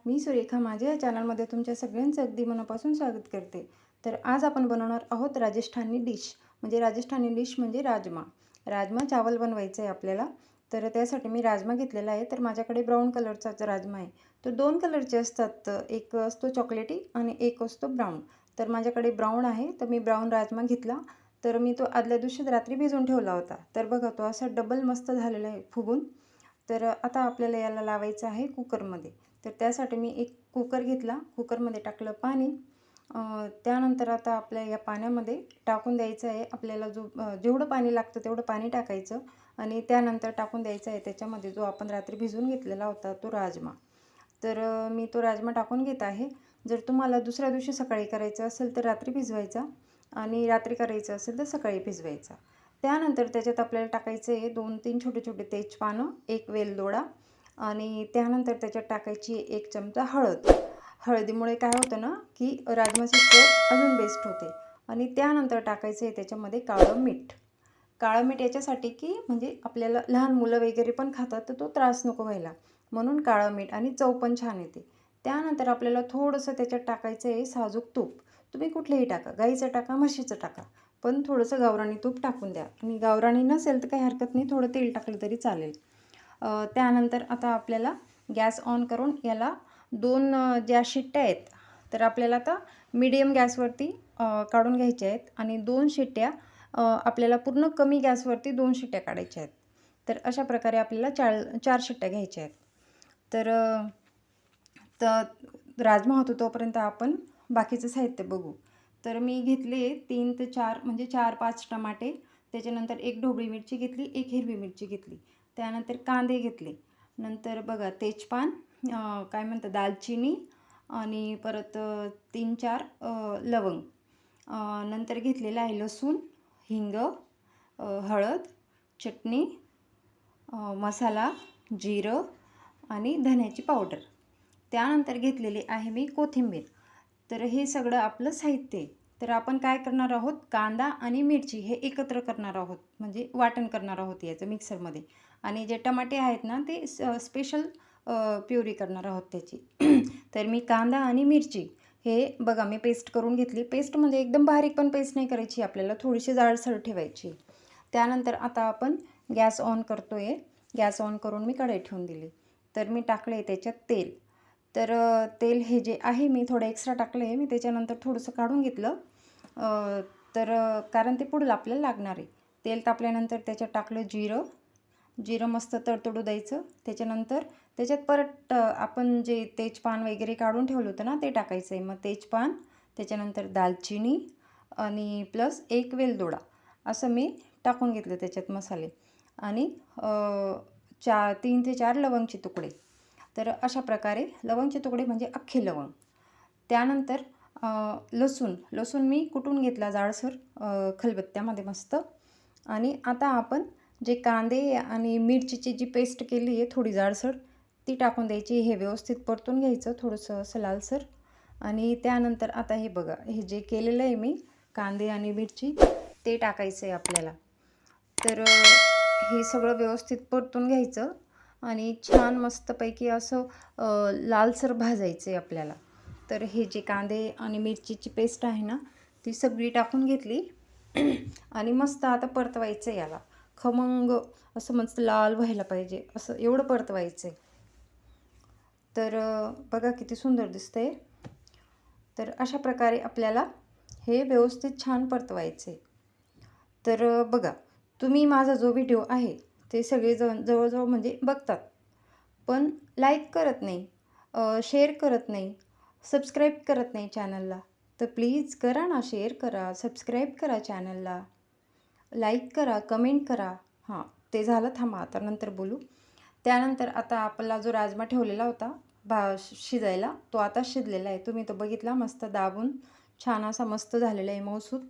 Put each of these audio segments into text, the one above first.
मी सुरेखा माझ्या या चॅनलमध्ये तुमच्या सगळ्यांचं अगदी मनापासून स्वागत करते। तर आज आपण बनवणार आहोत राजस्थानी डिश। राजस्थानी डिश म्हणजे राजमा। राजमा चावल बनवायचं आहे आपल्याला। तर त्यासाठी मी राजमा घेतलेला आहे। तर माझ्याकडे ब्राऊन कलरचाच राजमा आहे। तो दोन कलरचे असतात, एक असतो चॉकलेटी आणि एक असतो ब्राऊन। तर माझ्याकडे ब्राऊन आहे, तर मी ब्राऊन राजमा घेतला। तर मी तो आदल्या दिवशी रात्री भिजवून ठेवला होता। तर बघा तो असा डबल मस्त झालेला आहे फुगून। तर आता आपल्याला याला लावायचं आहे कुकरमध्ये। तर त्यासाठी मी एक कुकर घेतला, कुकरमध्ये टाकलं पाणी। त्यानंतर आता आपल्या या पाण्यामध्ये टाकून द्यायचं आहे आपल्याला जेवढं पाणी लागतं तेवढं पाणी टाकायचं आणि त्यानंतर टाकून द्यायचं आहे त्याच्यामध्ये जो आपण रात्री भिजवून घेतलेला होता तो राजमा। तर मी तो राजमा टाकून घेत आहे। जर तुम्हाला दुसऱ्या दिवशी सकाळी करायचं असेल तर रात्री भिजवायचा आणि रात्री करायचं असेल तर सकाळी भिजवायचा। त्यानंतर त्याच्यात आपल्याला टाकायचं आहे 2-3 छोटे छोटे तेजपानं, एक वेलदोडा आणि त्यानंतर त्याच्यात टाकायची 1 चमचा हळद। हळदीमुळे काय होतं ना की राजमाची चव अजून बेस्ट होते। आणि त्यानंतर टाकायचं आहे त्याच्यामध्ये काळं मीठ। काळं मीठ याच्यासाठी की म्हणजे आपल्याला लहान मुलं वगैरे पण खातात तर तो त्रास नको व्हायला, म्हणून काळं मीठ आणि चव पण छान येते। त्यानंतर आपल्याला थोडंसं त्याच्यात टाकायचं आहे साजूक तूप। तुम्ही कुठलेही टाका, गाईचं टाका, म्हशीचं टाका, पण थोडंसं गावरानी तूप टाकून द्या। आणि गावरानी नसेल तर काही हरकत नाही, थोडं तेल टाकलं तरी चालेल। त्यानंतर आता आपल्याला गॅस ऑन करून याला 2 ज्या शिट्ट्या आहेत तर आपल्याला आता मीडियम गॅसवरती काढून घ्यायच्या आहेत आणि 2 शिट्ट्या आपल्याला पूर्ण कमी गॅसवरती 2 शिट्ट्या काढायच्या आहेत। तर अशा प्रकारे आपल्याला 4 शिट्ट्या घ्यायच्या आहेत। तर राजमा होतो तोपर्यंत आपण बाकीचं साहित्य बघू। तर मी घेतले 3 ते 4 म्हणजे 4-5 टमाटे, त्याच्यानंतर 1 ढोबळी मिरची घेतली, 1 हिरवी मिरची घेतली, त्यानंतर कांदे घेतले, नंतर बघा तेजपान, काय म्हणतात दालचिनी आणि परत 3-4 लवंग, नंतर घेतलेलं आहे लसूण, हिंग, हळद, चटणी, मसाला, जिरं आणि धन्याची पावडर। त्यानंतर घेतलेली आहे मी कोथिंबीर। तर हे सगळं आपलं साहित्य आहे। तर आपण काय करणार आहोत, कांदा आणि मिरची हे एकत्र करणार आहोत, म्हणजे वाटण करणार आहोत याचं मिक्सरमध्ये। आणि जे टमाटे आहेत ना ते स्पेशल प्युरी करणार आहोत त्याची। तर मी कांदा आणि मिरची हे बघा मी पेस्ट करून घेतली। पेस्ट म्हणजे एकदम बारीक पण पेस्ट नाही करायची, आपल्याला थोडीशी जाडसर ठेवायची। त्यानंतर आता आपण गॅस ऑन करतोय। गॅस ऑन करून मी कढई ठेवून दिली। तर मी टाकले त्याच्यात तेल। तर तेल हे जे आहे मी थोडं एक्स्ट्रा टाकलं आहे, मी त्याच्यानंतर थोडंसं काढून घेतलं। तर कारण ते पुढं आपल्याला लागणार आहे। तेल तापल्यानंतर त्याच्यात टाकलं जिरं। जिरं मस्त तडतडू द्यायचं। त्याच्यानंतर त्याच्यात परत आपण जे तेजपान वगैरे काढून ठेवलं होतं ना ते टाकायचं आहे। मग तेजपान, त्याच्यानंतर दालचिनी आणि प्लस 1 वेलदोडा असं मी टाकून घेतलं त्याच्यात मसाले आणि 3 ते 4 लवंगचे तुकडे। तर अशा प्रकारे लवंगचे तुकडे म्हणजे अख्खे लवंग। त्यानंतर लसूण मी कुटून घेतला जाडसर खलबत्त्यामध्ये मस्त। आणि आता आपण जे कांदे आणि मिरचीची जी पेस्ट केली आहे थोडी जाडसर ती टाकून द्यायची। हे व्यवस्थित परतून घ्यायचं थोडंसं असं लालसर। आणि त्यानंतर आता हे बघा हे जे केलेलं आहे मी कांदे आणि मिरची ते टाकायचं आहे आपल्याला। तर हे सगळं व्यवस्थित परतून घ्यायचं आणि छान मस्तपैकी असं लालसर भाजायचं आहे आपल्याला। तर हे जे कांदे आणि मिरचीची पेस्ट आहे ना ती सगळी टाकून घेतली आणि मस्त आता परतवायचं आहे याला। खमंग असं मस्त लाल व्हायला पाहिजे, असं एवढं परतवायचं आहे। तर बघा किती सुंदर दिसतंय। तर अशा प्रकारे आपल्याला हे व्यवस्थित छान परतवायचं आहे। तर बघा तुम्ही माझा जो व्हिडिओ आहे ते सगळेजण जवळजवळ म्हणजे बघतात, पण लाईक करत नाही, शेअर करत नाही, सबस्क्राईब करत नाही चॅनलला। तर प्लीज करा ना, शेअर करा, सबस्क्राईब करा चॅनलला, लाईक करा, कमेंट करा। हां ते झालं, थांबा आता नंतर बोलू। त्यानंतर आता आपला जो राजमा ठेवलेला होता शिजायला तो आता शिजलेला आहे। तुम्ही तो बघितला मस्त दाबून छान असा मस्त झालेला आहे मऊसूत।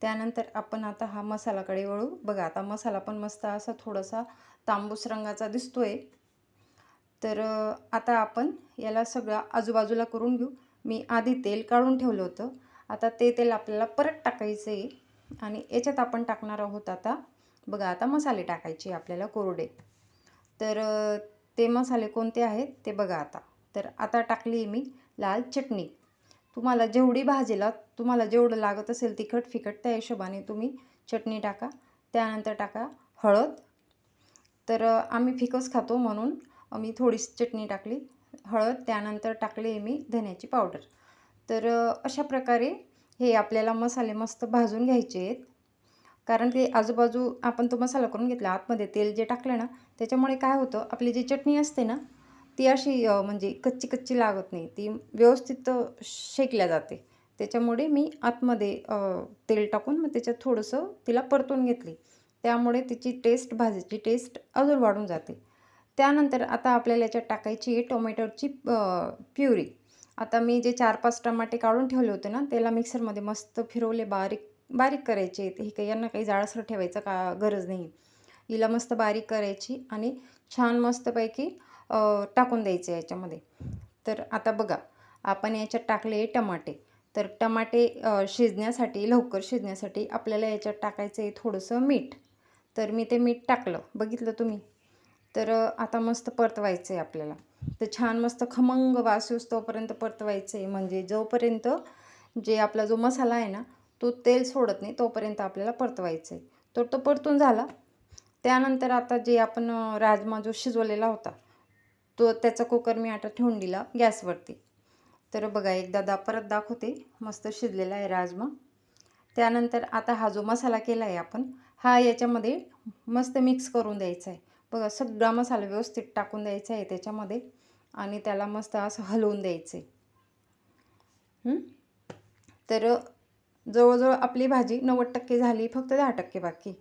त्यानंतर आपण आता हा मसालाकडे वळू। बघा आता मसाला पण मस्त असा थोडासा तांबूस रंगाचा दिसतोय। तर आता आपण याला सगळं आजूबाजूला करून घेऊ। मी आधी तेल काढून ठेवलं होतं, आता ते तेल आपल्याला परत टाकायचं आहे आणि याच्यात आपण टाकणार आहोत आता बघा आता मसाले टाकायचे आपल्याला कोरडे। तर ते मसाले कोणते आहेत ते बघा आता। तर आता टाकली आहे मी लाल चटणी. तुम्हाला जेवढी भाजीला तुम्हाला जेवढं लागत असेल तिखट फिकट त्या हिशोबाने तुम्ही चटणी टाका. त्यानंतर टाका हळद. तर आम्ही फिकच खातो म्हणून मी थोडीशी चटणी टाकली, हळद. त्यानंतर टाकली आहे मी धन्याची पावडर. तर अशा प्रकारे हे आपल्याला मसाले मस्त भाजून घ्यायचे आहेत. कारण ते आजूबाजू आपण तो मसाला करून घेतला, आतमध्ये तेल जे टाकलं ना त्याच्यामुळे काय होतं, आपली जी चटणी असते ना ती अशी म्हणजे कच्ची कच्ची लागत नाही, ती व्यवस्थित शेकल्या जाते. त्याच्यामुळे मी आतमध्ये तेल टाकून मग त्याच्यात थोडंसं तिला परतून घेतली. त्यामुळे तिची टेस्ट, भाजीची टेस्ट अजून वाढून जाते. त्यानंतर आता आपल्याला याच्यात टाकायची आहे टोमॅटोची प्युरी. आता मी जे 4-5 टमाटे काढून ठेवले होते ना त्याला मिक्सरमध्ये मस्त फिरवले, बारीक बारीक करायचे. हे काही यांना काही जाडसर ठेवायचं का गरज नाही. हिला मस्त बारीक करायची आणि छान मस्तपैकी टाकून द्यायचं याच्यामध्ये. तर आता बघा आपण याच्यात टाकले टमाटे. तर टमाटे शिजण्यासाठी, लवकर शिजण्यासाठी आपल्याला याच्यात टाकायचं आहे थोडंसं मीठ. तर मी ते मीठ टाकलं, बघितलं तुम्ही. तर आता मस्त परतवायचं आहे आपल्याला. तर छान मस्त खमंग वास येऊस्तोपर्यंत परतवायचं आहे. म्हणजे जोपर्यंत जे आपला जो मसाला आहे ना तो तेल सोडत नाही तोपर्यंत आपल्याला परतवायचं आहे. तर तो परतून झाला. त्यानंतर आता जे आपण राजमा जो शिजवलेला होता तो त्याचा कुकर मी आता ठेवून दिला गॅसवरती. तर बघा एकदा परत दाखवते, मस्त शिजलेला आहे राजमा. त्यानंतर आता हा जो मसाला केला आहे आपण, हा याच्यामध्ये मस्त मिक्स करून द्यायचा आहे. बघा सगळा मसाला व्यवस्थित टाकून द्यायचा आहे त्याच्यामध्ये आणि त्याला मस्त असं हलवून द्यायचं आहे. तर जवळजवळ आपली भाजी 90% झाली, फक्त 10% बाकी.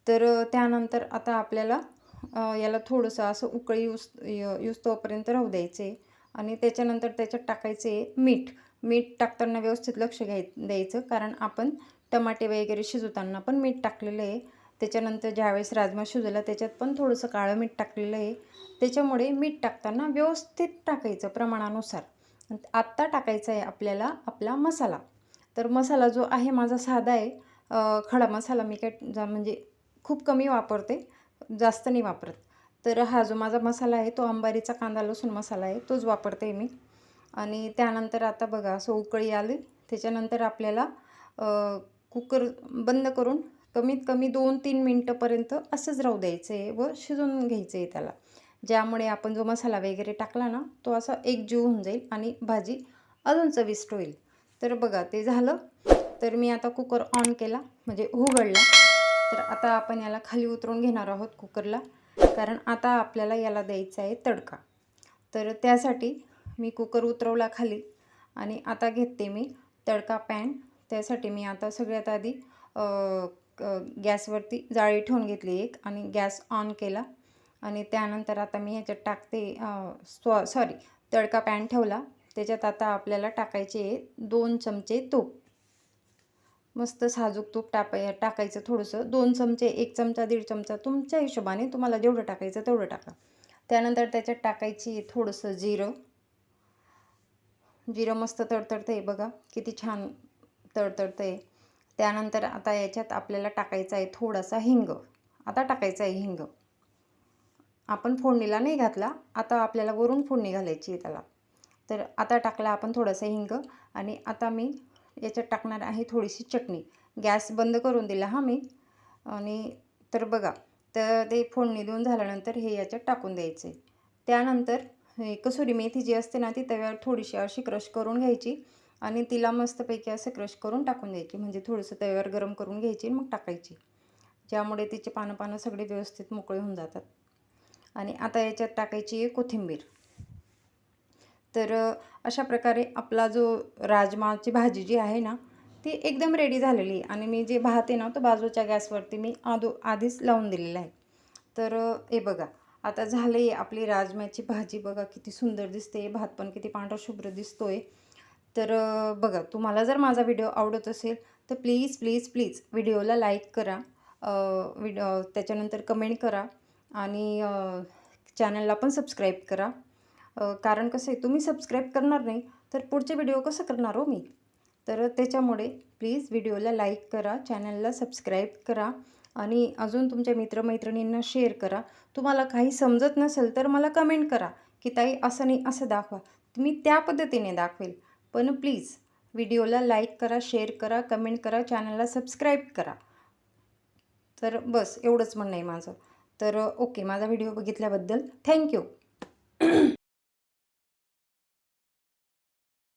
तर त्यानंतर आता आपल्याला याला थोडंसं असं उकळी येऊस्तोपर्यंत राहू द्यायचे आणि त्याच्यानंतर त्याच्यात टाकायचे मीठ. मीठ टाकताना व्यवस्थित लक्ष द्यायचं, कारण आपण टमाटे वगैरे शिजवताना पण मीठ टाकलेलं आहे. त्याच्यानंतर ज्यावेळेस राजमा शिजवला त्याच्यात पण थोडंसं काळं मीठ टाकलेलं आहे. त्याच्यामुळे मीठ टाकताना व्यवस्थित टाकायचं प्रमाणानुसार. आत्ता टाकायचा आहे आपल्याला आपला मसाला. तर मसाला जो आहे माझा साधा आहे, खडा मसाला मी काय म्हणजे खूप कमी वापरते, जास्त नाही वापरत. तर हा जो माझा मसाला आहे तो अंबारीचा कांदा लसूण मसाला आहे, तोच वापरते मी. आणि त्यानंतर आता बघा असं उकळी आली, त्याच्यानंतर आपल्याला कुकर बंद करून कमीत कमी 2-3 मिनटंपर्यंत असंच राहू द्यायचं आहे व शिजवून घ्यायचं आहे त्याला. ज्यामुळे आपण जो मसाला वगैरे टाकला ना तो असा एकजीव होऊन जाईल आणि भाजी अजून चविष्ट होईल. तर बघा ते झालं. तर मी आता कुकर ऑन केला, म्हणजे उघडला. तर आता आपण याला खाली उतरवून घेणार आहोत कुकरला, कारण आता आपल्याला याला द्यायचा आहे तडका. तर त्यासाठी मी कुकर उतरवला खाली आणि आता घेते मी तडका पॅन. त्यासाठी मी आता सगळ्यात आधी गॅसवरती जाळी ठेवून घेतली एक आणि गॅस ऑन केला. आणि त्यानंतर आता मी ह्याच्यात टाकते तडका पॅन ठेवला. त्याच्यात आता आपल्याला टाकायचे 2 चमचे तूप. मस्त साजूक तूप टाकायचं थोडंसं, 2 चमचे, 1 चमचा, 1.5 चमचा तुमच्या हिशोबाने तुम्हाला जेवढं टाकायचं तेवढं टाका. त्यानंतर त्याच्यात टाकायची थोडंसं जिरं. जिरं मस्त तडतडतं आहे, बघा किती छान तडतडतं आहे. त्यानंतर आता याच्यात आपल्याला टाकायचा आहे थोडासा हिंग. आता टाकायचा आहे हिंग. आपण फोडणीला नाही घातला, आता आपल्याला वरून फोडणी घालायची आहे त्याला. तर आता टाकला आपण थोडासा हिंग आणि आता मी याच्यात टाकणार आहे थोडीशी चटणी. गॅस बंद करून दिला मी. आणि तर बघा, तर ते फोडणी देऊन झाल्यानंतर हे याच्यात टाकून द्यायचे. त्यानंतर हे कसुरी मेथी जी असते ना ती तव्यावर थोडीशी अशी क्रश करून घ्यायची आणि तिला मस्तपैकी असं क्रश करून टाकून द्यायची. म्हणजे थोडंसं तव्यावर गरम करून घ्यायची मग टाकायची, ज्यामुळे तिचे पानं सगळे व्यवस्थित मोकळे होऊन जातात. आणि आता याच्यात टाकायची आहे कोथिंबीर. तर अशा प्रकारे आपला जो राजमाची भाजी जी आहे ना ती एकदम रेडी झालेली आहे. आणि मी जे भात आहे ना तो बाजूच्या गॅसवरती मी आधीच लावून दिलेला आहे. तर हे बघा आता झाली आहे आपली राजमाची भाजी. बघा किती सुंदर दिसते, भात पण किती पांढरा शुभ्र दिसतोय. तर बघा, तुम्हाला जर माझा व्हिडिओ आवडत असेल तर प्लीज प्लीज प्लीज व्हिडिओला लाईक करा, त्याच्यानंतर कमेंट करा आणि चॅनलला पण सबस्क्राईब करा. कारण कसं आहे, तुम्ही सबस्क्राईब करणार नाही तर पुढचे व्हिडिओ कसं करणार हो मी. तर त्याच्यामुळे प्लीज व्हिडिओला लाईक करा, चॅनलला सबस्क्राईब करा आणि अजून तुमच्या मित्रमैत्रिणींना शेअर करा. तुम्हाला काही समजत नसेल तर मला कमेंट करा की ताई असं नाही असं दाखवा, मी त्या पद्धतीने दाखवेल. पण प्लीज व्हिडिओला लाईक करा, शेअर करा, कमेंट करा, चॅनलला सबस्क्राईब करा. तर बस एवढंच म्हणणं आहे माझं. तर ओके, माझा व्हिडिओ बघितल्याबद्दल थँक्यू.